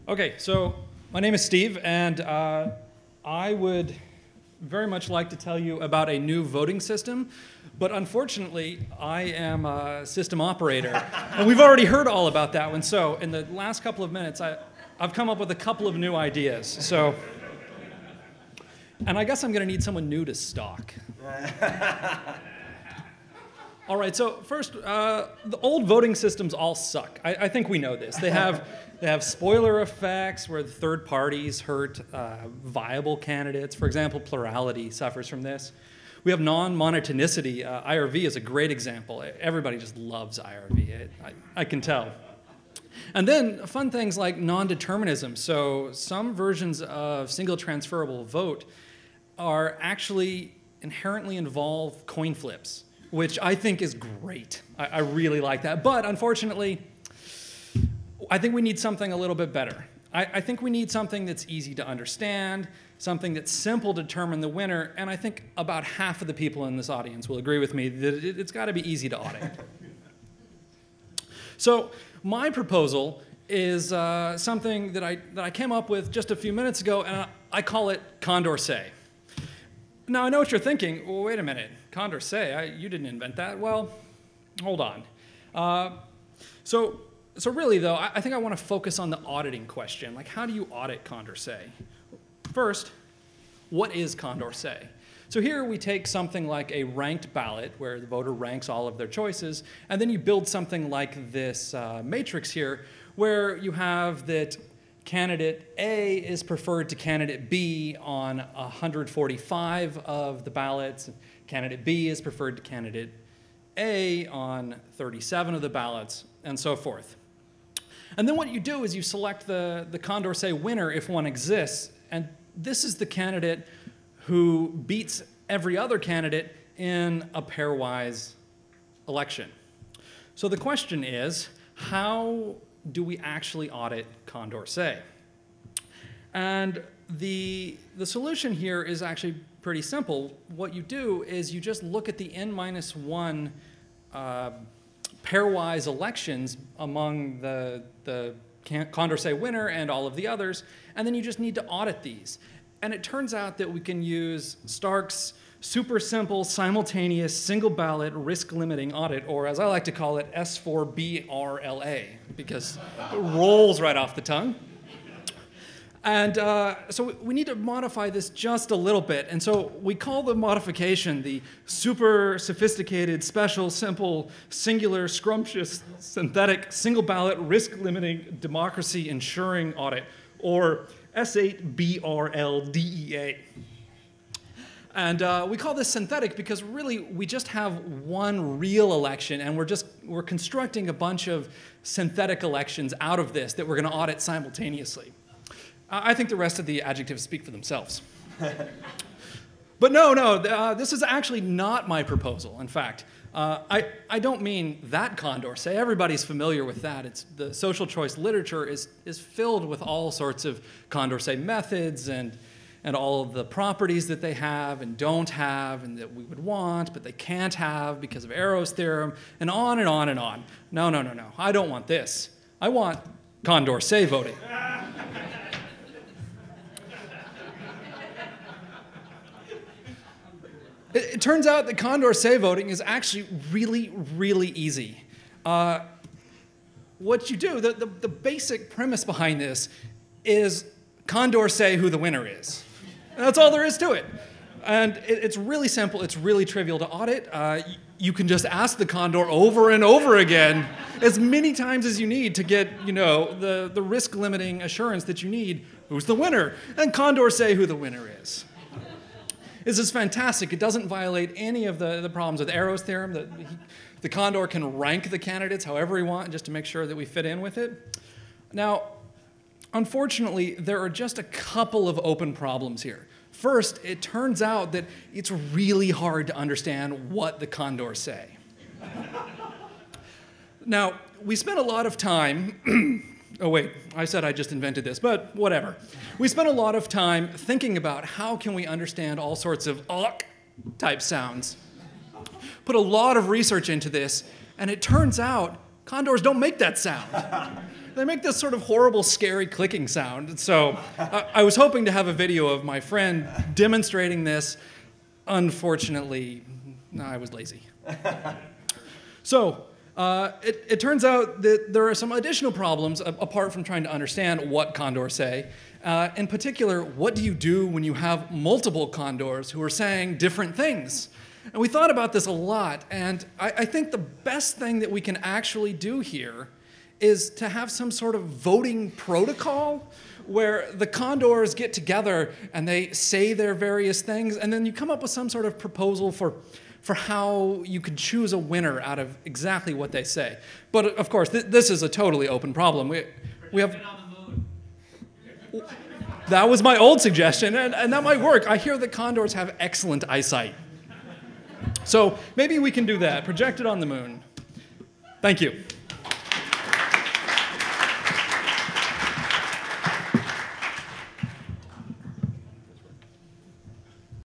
Okay, so my name is Steve, and I would very much like to tell you about a new voting system, but unfortunately, I am a system operator, and we've already heard all about that one. So in the last couple of minutes, I've come up with a couple of new ideas. So, and I guess I'm going to need someone new to stalk. All right, so first, the old voting systems all suck. I think we know this. They have spoiler effects where the third parties hurt viable candidates. For example, plurality suffers from this. We have non-monotonicity. IRV is a great example. Everybody just loves IRV. I can tell. And then fun things like non-determinism. So some versions of single transferable vote are actually inherently involve coin flips, which I think is great. I really like that. But unfortunately, I think we need something a little bit better. I think we need something that's easy to understand, something that's simple to determine the winner, and I think about half of the people in this audience will agree with me that it's got to be easy to audit. So my proposal is something that I came up with just a few minutes ago, and I call it Condorcet. Now, I know what you're thinking. Well, wait a minute. Condorcet, you didn't invent that. Well, hold on. So really, though, I think I want to focus on the auditing question. Like, how do you audit Condorcet? First, what is Condorcet? So here we take something like a ranked ballot, where the voter ranks all of their choices, and then you build something like this matrix here, where you have that candidate A is preferred to candidate B on 145 of the ballots. Candidate B is preferred to candidate A on 37 of the ballots, and so forth. And then what you do is you select the Condorcet winner if one exists, and this is the candidate who beats every other candidate in a pairwise election. So the question is, how do we actually audit Condorcet? And the solution here is actually pretty simple. What you do is you just look at the N-1 pairwise elections among the Condorcet winner and all of the others, and then you just need to audit these. And it turns out that we can use Stark's super simple, simultaneous, single ballot, risk limiting audit, or as I like to call it, S4BRLA, because it rolls right off the tongue. And so we need to modify this just a little bit. And so we call the modification the super sophisticated, special, simple, singular, scrumptious, synthetic, single ballot, risk limiting, democracy ensuring audit, or S8BRLDEA. And we call this synthetic because really we just have one real election, and we're constructing a bunch of synthetic elections out of this that we're going to audit simultaneously. I think the rest of the adjectives speak for themselves. But no, this is actually not my proposal. In fact, I don't mean that Condorcet. Everybody's familiar with that. The social choice literature is filled with all sorts of Condorcet methods and all of the properties that they have and don't have and that we would want, but they can't have because of Arrow's theorem, and on and on and on. No. I don't want this. I want Condorcet voting. It turns out that Condorcet voting is actually really, really easy. What you do, the basic premise behind this is Condorcet who the winner is. And that's all there is to it. And it's really simple. It's really trivial to audit. You can just ask the Condor over and over again as many times as you need to get, the risk-limiting assurance that you need. Who's the winner? And Condorcet who the winner is. This is fantastic. It doesn't violate any of the problems with Arrow's theorem. The Condor can rank the candidates however he wants just to make sure that we fit in with it. Now, unfortunately, there are just a couple of open problems here. First, it turns out that it's really hard to understand what the Condors say. Now, we spent a lot of time oh wait, I said I just invented this, but whatever. We spent a lot of time thinking about how can we understand all sorts of type sounds. Put a lot of research into this, and it turns out condors don't make that sound. they make this sort of horrible, scary clicking sound. So I was hoping to have a video of my friend demonstrating this. Unfortunately, no, I was lazy. So it turns out that there are some additional problems apart from trying to understand what condors say. In particular, what do you do when you have multiple condors who are saying different things? And we thought about this a lot, and I think the best thing that we can actually do here is to have some sort of voting protocol where the condors get together and they say their various things, and then you come up with some sort of proposal for how you could choose a winner out of exactly what they say. But of course, this is a totally open problem. We have... That was my old suggestion, and that might work. I hear that condors have excellent eyesight. So maybe we can do that, project it on the moon. Thank you.